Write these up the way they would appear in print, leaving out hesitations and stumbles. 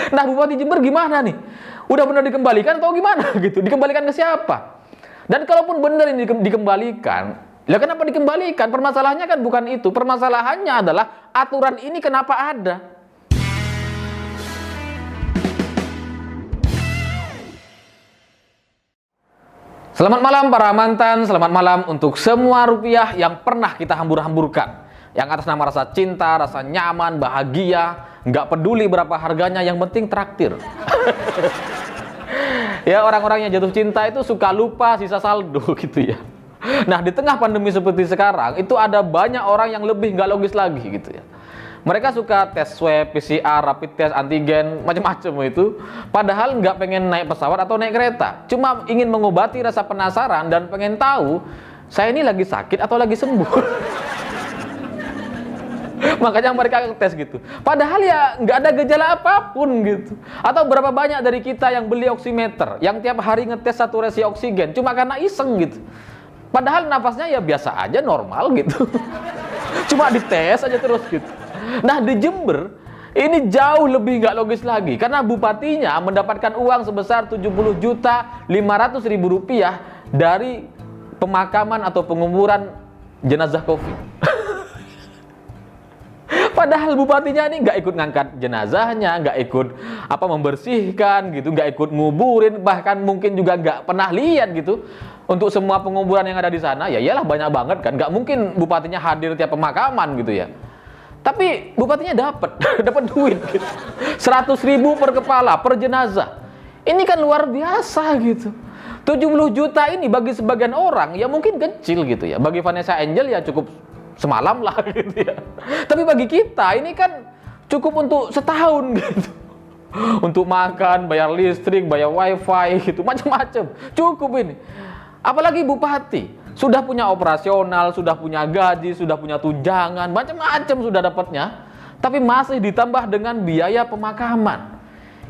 Nah, Bupati Jember gimana nih? Udah benar dikembalikan atau gimana gitu? Dikembalikan ke siapa? Dan kalaupun benar ini dikembalikan, ya kenapa dikembalikan? Permasalahannya kan bukan itu. Permasalahannya adalah aturan ini kenapa ada? Selamat malam para mantan, selamat malam untuk semua rupiah yang pernah kita hambur-hamburkan. Yang atas nama rasa cinta, rasa nyaman, bahagia, nggak peduli berapa harganya, yang penting traktir. Ya, orang-orang yang jatuh cinta itu suka lupa sisa saldo gitu ya. Nah, di tengah pandemi seperti sekarang, itu ada banyak orang yang lebih nggak logis lagi gitu ya. Mereka suka tes swab, PCR, rapid test, antigen, macam-macam itu. Padahal nggak pengen naik pesawat atau naik kereta. Cuma ingin mengobati rasa penasaran dan pengen tahu, saya ini lagi sakit atau lagi sembuh. Makanya mereka tes gitu. Padahal ya nggak ada gejala apapun gitu. Atau berapa banyak dari kita yang beli oximeter, yang tiap hari ngetes saturasi oksigen, cuma karena iseng gitu. Padahal nafasnya ya biasa aja, normal gitu. Cuma dites aja terus gitu. Nah, di Jember ini jauh lebih nggak logis lagi karena bupatinya mendapatkan uang sebesar 70.500.000 rupiah dari pemakaman atau penguburan jenazah COVID. Padahal bupatinya ini nggak ikut ngangkat jenazahnya, nggak ikut membersihkan gitu, nggak ikut nguburin, bahkan mungkin juga nggak pernah lihat gitu. Untuk semua penguburan yang ada di sana, ya iyalah banyak banget kan, nggak mungkin bupatinya hadir tiap pemakaman gitu ya. Tapi bupatinya dapat duit gitu. 100.000 per kepala, per jenazah. Ini kan luar biasa gitu. 70 juta ini bagi sebagian orang ya mungkin kecil gitu ya. Bagi Vanessa Angel ya cukup semalam lah gitu ya. Tapi bagi kita ini kan cukup untuk setahun gitu. Untuk makan, bayar listrik, bayar wifi gitu, macam-macam. Cukup ini. Apalagi bupati sudah punya operasional, sudah punya gaji, sudah punya tunjangan, macam-macam sudah dapatnya, tapi masih ditambah dengan biaya pemakaman.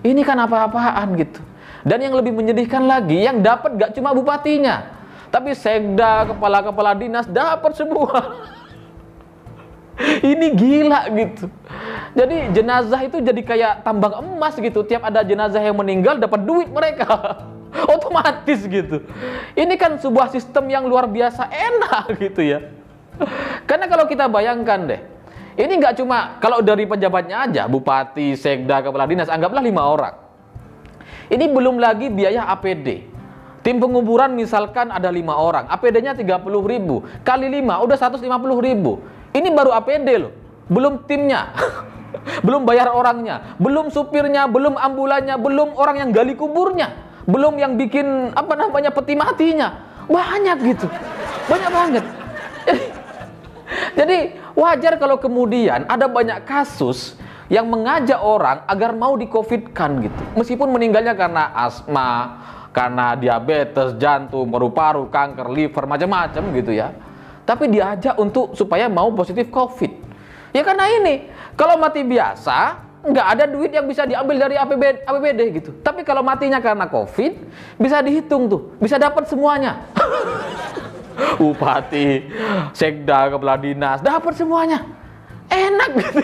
Ini kan apa-apaan gitu. Dan yang lebih menyedihkan lagi, yang dapat gak cuma bupatinya, tapi sekda, kepala-kepala dinas dapat semua. Ini gila gitu. Jadi jenazah itu jadi kayak tambang emas gitu. Tiap ada jenazah yang meninggal dapat duit mereka. Otomatis gitu. Ini kan sebuah sistem yang luar biasa enak gitu ya. Karena kalau kita bayangkan deh, ini nggak cuma kalau dari pejabatnya aja, bupati, sekda, kepala dinas, anggaplah 5 orang. Ini belum lagi biaya APD. Tim penguburan misalkan ada 5 orang, APD-nya 30.000, kali 5 udah 150.000. Ini baru APD loh, belum timnya. Belum bayar orangnya, belum supirnya, belum ambulannya, belum orang yang gali kuburnya. Belum yang bikin peti matinya. Banyak gitu. Banyak banget. Jadi wajar kalau kemudian ada banyak kasus yang mengajak orang agar mau di-COVID-kan gitu. Meskipun meninggalnya karena asma, karena diabetes, jantung, paru-paru, kanker, liver, macam-macam gitu ya. Tapi diajak untuk supaya mau positif COVID. Ya karena ini, kalau mati biasa nggak ada duit yang bisa diambil dari APBD gitu. Tapi kalau matinya karena COVID, bisa dihitung tuh, bisa dapat semuanya. Bupati, sekda, kepala dinas, dapat semuanya. Enak gitu.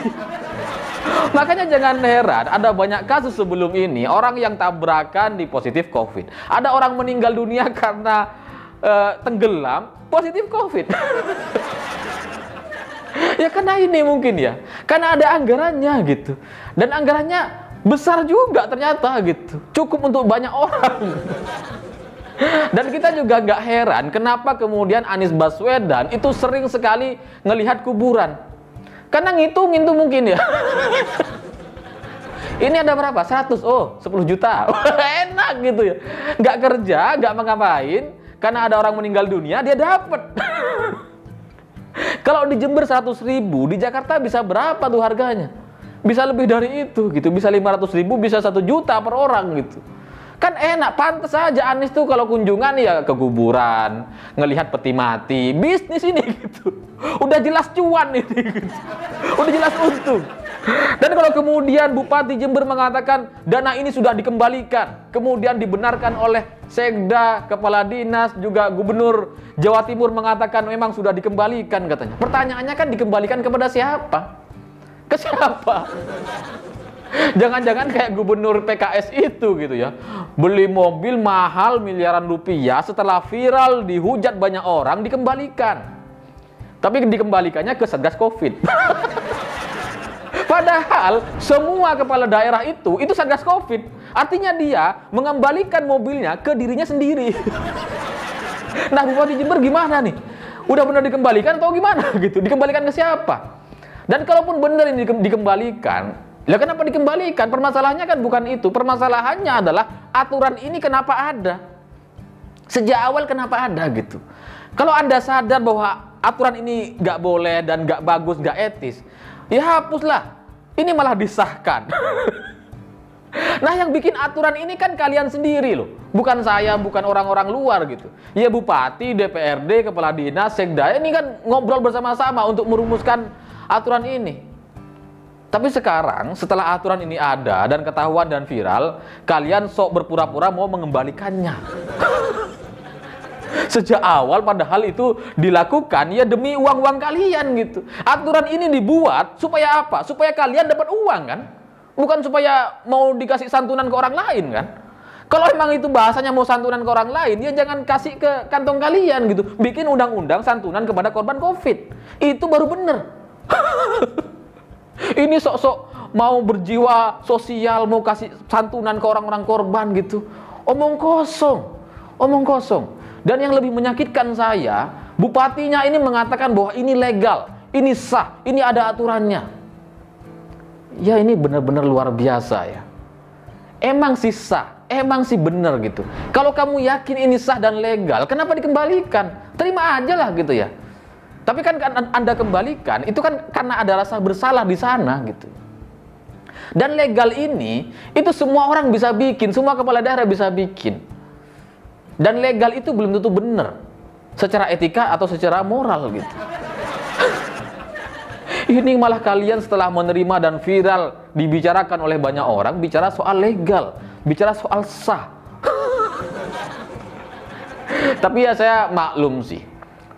Makanya jangan heran, ada banyak kasus sebelum ini, orang yang tabrakan di positif COVID. Ada orang meninggal dunia karena tenggelam, positif COVID. Ya karena ini mungkin ya, karena ada anggarannya gitu. Dan anggarannya besar juga ternyata gitu, cukup untuk banyak orang. Dan kita juga nggak heran kenapa kemudian Anies Baswedan itu sering sekali ngelihat kuburan. Karena ngitung itu mungkin ya. Ini ada berapa? 100, 10 juta. Enak gitu ya. Nggak kerja, nggak ngapain, karena ada orang meninggal dunia, dia dapat. Kalau di Jember 100.000, di Jakarta bisa berapa tuh harganya? Bisa lebih dari itu gitu, bisa 500.000, bisa 1 juta per orang gitu. Kan enak, pantas aja Anies tuh kalau kunjungan ya ke kuburan, ngelihat peti mati, bisnis ini gitu. Udah jelas cuan ini gitu. Udah jelas untung. Dan kalau kemudian Bupati Jember mengatakan dana ini sudah dikembalikan, kemudian dibenarkan oleh sekda, kepala dinas, juga gubernur Jawa Timur mengatakan memang sudah dikembalikan katanya. Pertanyaannya kan dikembalikan kepada siapa? Ke siapa? Jangan-jangan kayak gubernur PKS itu gitu ya. Beli mobil mahal miliaran rupiah, setelah viral dihujat banyak orang dikembalikan. Tapi dikembalikannya ke Satgas Covid. Padahal semua kepala daerah itu Satgas Covid. Artinya dia mengembalikan mobilnya ke dirinya sendiri. Nah, Bupati Jember gimana nih? Udah benar dikembalikan atau gimana gitu? Dikembalikan ke siapa? Dan kalaupun benar ini dikembalikan, lah kenapa dikembalikan? Permasalahannya kan bukan itu. Permasalahannya adalah aturan ini kenapa ada? Sejak awal kenapa ada gitu? Kalau Anda sadar bahwa aturan ini nggak boleh dan nggak bagus, nggak etis, ya hapuslah. Ini malah disahkan. Nah, yang bikin aturan ini kan kalian sendiri loh. Bukan saya, bukan orang-orang luar gitu. Ya Bupati, DPRD, Kepala Dinas, Sekda, ini kan ngobrol bersama-sama untuk merumuskan aturan ini. Tapi sekarang setelah aturan ini ada dan ketahuan dan viral, kalian sok berpura-pura mau mengembalikannya. Sejak awal padahal itu dilakukan ya demi uang-uang kalian gitu. Aturan ini dibuat supaya apa? Supaya kalian dapat uang kan? Bukan supaya mau dikasih santunan ke orang lain kan? Kalau emang itu bahasanya mau santunan ke orang lain, ya jangan kasih ke kantong kalian gitu. Bikin undang-undang santunan kepada korban COVID. Itu baru bener. Ini sok-sok mau berjiwa sosial, mau kasih santunan ke orang-orang korban gitu. Omong kosong. Omong kosong. Dan yang lebih menyakitkan saya, bupatinya ini mengatakan bahwa ini legal, ini sah, ini ada aturannya. Ya ini benar-benar luar biasa ya. Emang sih sah, emang sih benar gitu. Kalau kamu yakin ini sah dan legal, kenapa dikembalikan? Terima aja lah gitu ya. Tapi kan Anda kembalikan, itu kan karena ada rasa bersalah di sana gitu. Dan legal ini, itu semua orang bisa bikin, semua kepala daerah bisa bikin. Dan legal itu belum tentu benar secara etika atau secara moral gitu. Ini malah kalian setelah menerima dan viral dibicarakan oleh banyak orang, bicara soal legal, bicara soal sah. Tapi ya saya maklum sih,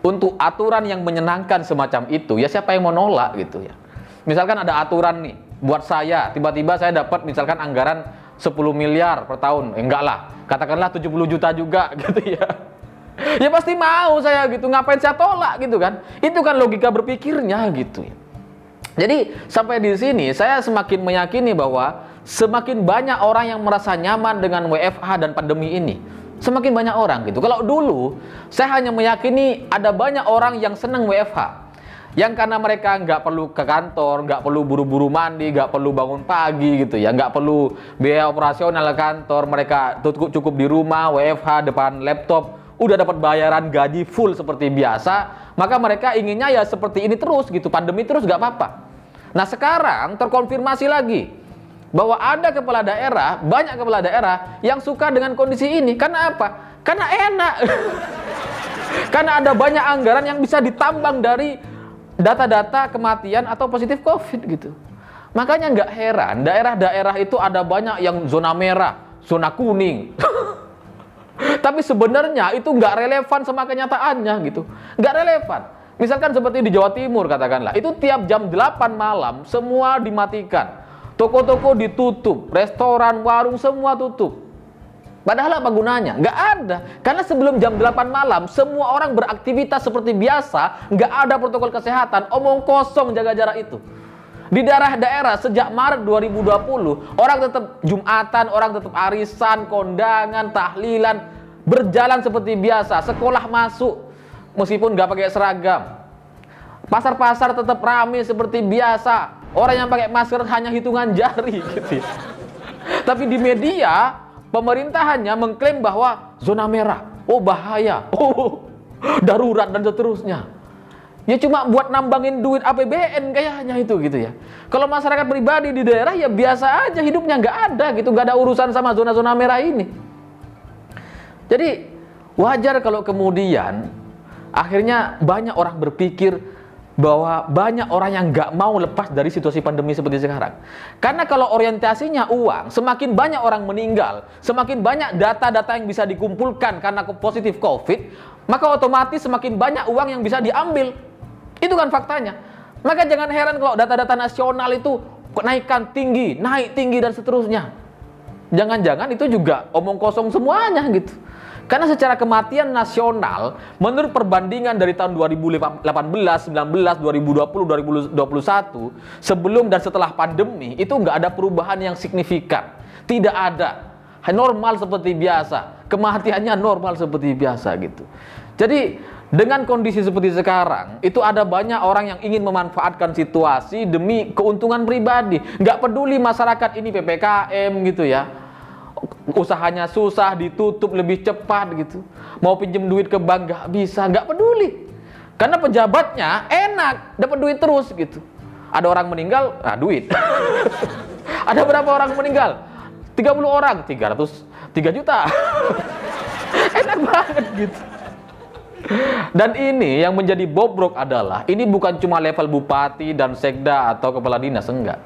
untuk aturan yang menyenangkan semacam itu, ya siapa yang mau nolak gitu ya. Misalkan ada aturan nih, buat saya, tiba-tiba saya dapat misalkan anggaran 10 miliar per tahun, enggak lah, katakanlah 70 juta juga gitu ya. Ya pasti mau saya gitu, ngapain saya tolak gitu kan. Itu kan logika berpikirnya gitu ya. Jadi sampai di sini saya semakin meyakini bahwa semakin banyak orang yang merasa nyaman dengan WFH dan pandemi ini. Semakin banyak orang gitu. Kalau dulu saya hanya meyakini ada banyak orang yang senang WFH. Yang karena mereka nggak perlu ke kantor, nggak perlu buru-buru mandi, nggak perlu bangun pagi gitu ya, nggak perlu biaya operasional kantor, mereka cukup di rumah, WFH, depan laptop, udah dapat bayaran gaji full seperti biasa, maka mereka inginnya ya seperti ini terus gitu, pandemi terus nggak apa-apa. Nah sekarang terkonfirmasi lagi bahwa ada kepala daerah, banyak kepala daerah yang suka dengan kondisi ini. Karena apa? Karena enak. Karena ada banyak anggaran yang bisa ditambang dari data-data kematian atau positif COVID gitu. Makanya nggak heran daerah-daerah itu ada banyak yang zona merah, zona kuning. Tapi sebenarnya itu nggak relevan sama kenyataannya gitu. Nggak relevan. Misalkan seperti di Jawa Timur katakanlah, itu tiap jam 8 malam semua dimatikan. Toko-toko ditutup, restoran, warung semua tutup. Padahal apa gunanya? Nggak ada. Karena sebelum jam 8 malam, semua orang beraktivitas seperti biasa, nggak ada protokol kesehatan, omong kosong jaga jarak itu. Di daerah-daerah sejak Maret 2020, orang tetap Jumatan, orang tetap arisan, kondangan, tahlilan, berjalan seperti biasa, sekolah masuk, meskipun nggak pakai seragam. Pasar-pasar tetap ramai seperti biasa, orang yang pakai masker hanya hitungan jari gitu. Tapi di media, pemerintah hanya mengklaim bahwa zona merah, oh bahaya, oh darurat dan seterusnya. Ya cuma buat nambangin duit APBN kayaknya itu gitu ya. Kalau masyarakat pribadi di daerah ya biasa aja hidupnya, nggak ada gitu, nggak ada urusan sama zona-zona merah ini. Jadi wajar kalau kemudian akhirnya banyak orang berpikir bahwa banyak orang yang nggak mau lepas dari situasi pandemi seperti sekarang. Karena kalau orientasinya uang, semakin banyak orang meninggal, semakin banyak data-data yang bisa dikumpulkan karena positif COVID, maka otomatis semakin banyak uang yang bisa diambil. Itu kan faktanya. Maka jangan heran kalau data-data nasional itu naikkan tinggi, naik tinggi dan seterusnya. Jangan-jangan itu juga omong kosong semuanya gitu. Karena secara kematian nasional, menurut perbandingan dari tahun 2018, 19, 2020, 2021, sebelum dan setelah pandemi, itu nggak ada perubahan yang signifikan. Tidak ada. Normal seperti biasa. Kematiannya normal seperti biasa gitu. Jadi, dengan kondisi seperti sekarang, itu ada banyak orang yang ingin memanfaatkan situasi demi keuntungan pribadi. Nggak peduli masyarakat ini PPKM gitu ya. Usahanya susah, ditutup lebih cepat gitu. Mau pinjem duit ke bank nggak bisa, nggak peduli. Karena pejabatnya enak, dapat duit terus gitu. Ada orang meninggal, duit. Ada berapa orang meninggal? 30 orang, 3 juta. Enak banget gitu. Dan ini yang menjadi bobrok adalah, ini bukan cuma level bupati dan sekda atau kepala dinas, enggak.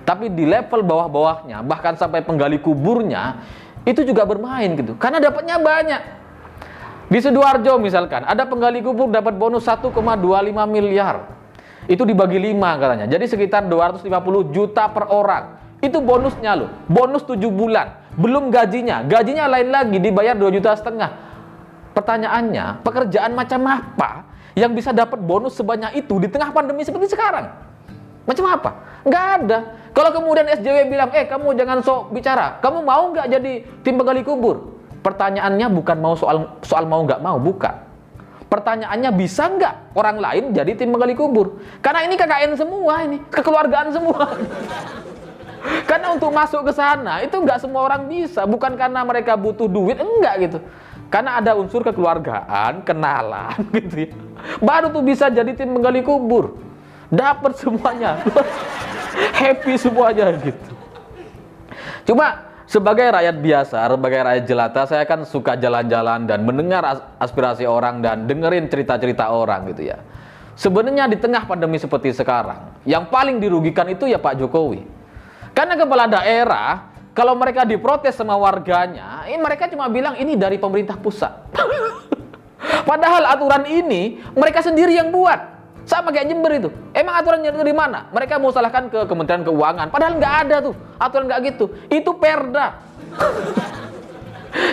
Tapi di level bawah-bawahnya, bahkan sampai penggali kuburnya, itu juga bermain gitu. Karena dapatnya banyak. Di Sidoarjo misalkan, ada penggali kubur dapat bonus 1,25 miliar. Itu dibagi 5 katanya. Jadi sekitar 250 juta per orang. Itu bonusnya loh. Bonus 7 bulan. Belum gajinya. Gajinya lain lagi, dibayar 2,5 juta. Pertanyaannya, pekerjaan macam apa yang bisa dapat bonus sebanyak itu di tengah pandemi seperti sekarang? Macam apa? Nggak ada. Kalau kemudian SJW bilang, kamu jangan sok bicara, kamu mau nggak jadi tim penggali kubur? Pertanyaannya bukan mau soal mau nggak mau, bukan. Pertanyaannya bisa nggak orang lain jadi tim penggali kubur? Karena ini KKN semua, ini kekeluargaan semua. Karena untuk masuk ke sana itu nggak semua orang bisa, bukan karena mereka butuh duit, enggak gitu. Karena ada unsur kekeluargaan, kenalan gitu ya. Baru tuh bisa jadi tim penggali kubur. Dapat semuanya. Happy semuanya gitu. Cuma sebagai rakyat biasa, sebagai rakyat jelata, saya kan suka jalan-jalan dan mendengar aspirasi orang dan dengerin cerita-cerita orang gitu ya. Sebenarnya di tengah pandemi seperti sekarang, yang paling dirugikan itu ya Pak Jokowi. Karena kepala daerah, kalau mereka diprotes sama warganya, mereka cuma bilang ini dari pemerintah pusat. Padahal aturan ini mereka sendiri yang buat. Sama kayak Jember itu. Emang aturannya dari mana? Mereka mau salahkan ke Kementerian Keuangan. Padahal nggak ada tuh aturan nggak gitu. Itu Perda.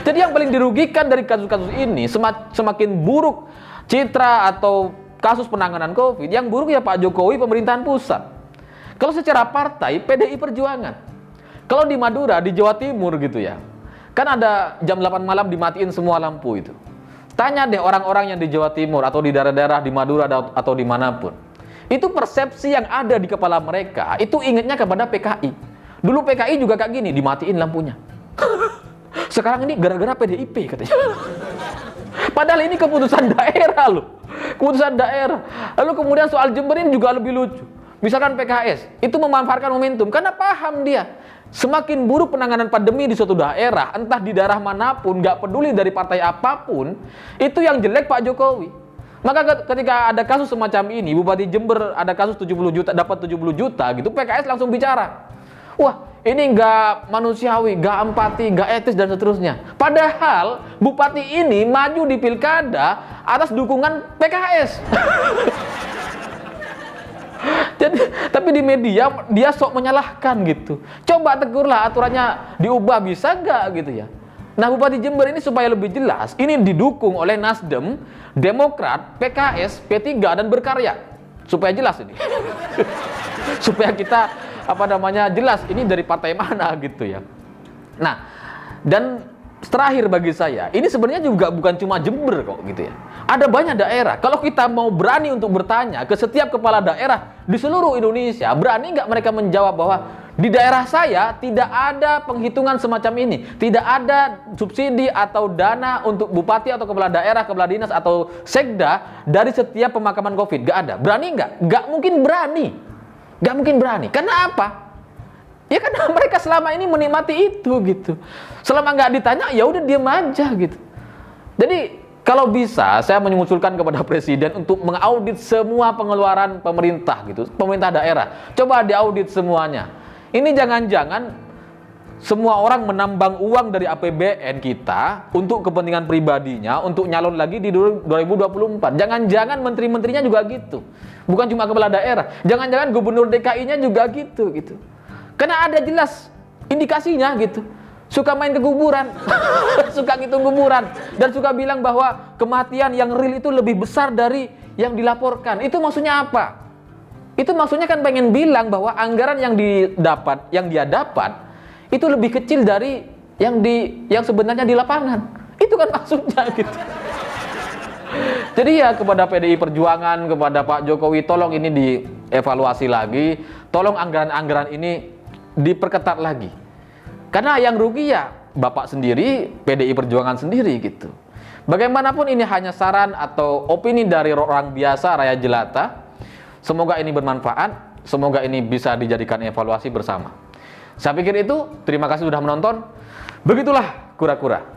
Jadi yang paling dirugikan dari kasus-kasus ini, semakin buruk citra atau kasus penanganan COVID, yang buruk ya Pak Jokowi, pemerintahan pusat. Kalau secara partai, PDI Perjuangan. Kalau di Madura, di Jawa Timur gitu ya, kan ada jam 8 malam dimatiin semua lampu itu. Tanya deh orang-orang yang di Jawa Timur atau di daerah-daerah di Madura atau dimanapun. Itu persepsi yang ada di kepala mereka, itu ingatnya kepada PKI. Dulu PKI juga kayak gini, dimatiin lampunya. Sekarang ini gara-gara PDIP katanya. Padahal ini keputusan daerah loh. Keputusan daerah. Lalu kemudian soal Jember ini juga lebih lucu. Misalkan PKS, itu memanfaatkan momentum, karena paham dia. Semakin buruk penanganan pandemi di suatu daerah, entah di daerah manapun, nggak peduli dari partai apapun, itu yang jelek Pak Jokowi. Maka ketika ada kasus semacam ini, Bupati Jember ada kasus 70 juta, dapat 70 juta gitu, PKS langsung bicara. Wah, ini nggak manusiawi, nggak empati, nggak etis dan seterusnya. Padahal Bupati ini maju di pilkada atas dukungan PKS. Jadi, tapi di media dia sok menyalahkan gitu. Coba tegurlah aturannya diubah, bisa nggak gitu ya. Nah, Bupati Jember ini supaya lebih jelas, ini didukung oleh Nasdem, Demokrat, PKS, P3 dan Berkarya. Supaya jelas ini. Supaya kita jelas ini dari partai mana gitu ya. Nah, dan terakhir bagi saya, ini sebenarnya juga bukan cuma Jember kok gitu ya. Ada banyak daerah. Kalau kita mau berani untuk bertanya ke setiap kepala daerah di seluruh Indonesia, berani nggak mereka menjawab bahwa di daerah saya tidak ada penghitungan semacam ini, tidak ada subsidi atau dana untuk bupati atau kepala daerah, kepala dinas atau sekda dari setiap pemakaman COVID? Nggak ada. Berani nggak? Nggak mungkin berani. Nggak mungkin berani. Karena apa? Ya karena mereka selama ini menikmati itu gitu. Selama nggak ditanya, ya udah diam aja gitu. Jadi kalau bisa, saya mengusulkan kepada Presiden untuk mengaudit semua pengeluaran pemerintah gitu, pemerintah daerah. Coba diaudit semuanya. Ini jangan-jangan semua orang menambang uang dari APBN kita untuk kepentingan pribadinya, untuk nyalon lagi di 2024. Jangan-jangan menteri-menterinya juga gitu. Bukan cuma kepala daerah. Jangan-jangan gubernur DKI-nya juga gitu. Karena ada jelas indikasinya gitu. Suka main ke kuburan, suka ngitung kuburan, dan suka bilang bahwa kematian yang real itu lebih besar dari yang dilaporkan. Itu maksudnya apa? Itu maksudnya kan pengen bilang bahwa anggaran yang dia dapat itu lebih kecil dari yang sebenarnya di lapangan. Itu kan maksudnya gitu. Jadi ya kepada PDI Perjuangan, kepada Pak Jokowi, tolong ini dievaluasi lagi, tolong anggaran-anggaran ini diperketat lagi. Karena yang rugi ya Bapak sendiri, PDI Perjuangan sendiri gitu. Bagaimanapun ini hanya saran atau opini dari orang biasa, rakyat jelata. Semoga ini bermanfaat, semoga ini bisa dijadikan evaluasi bersama. Saya pikir itu, terima kasih sudah menonton. Begitulah kura-kura.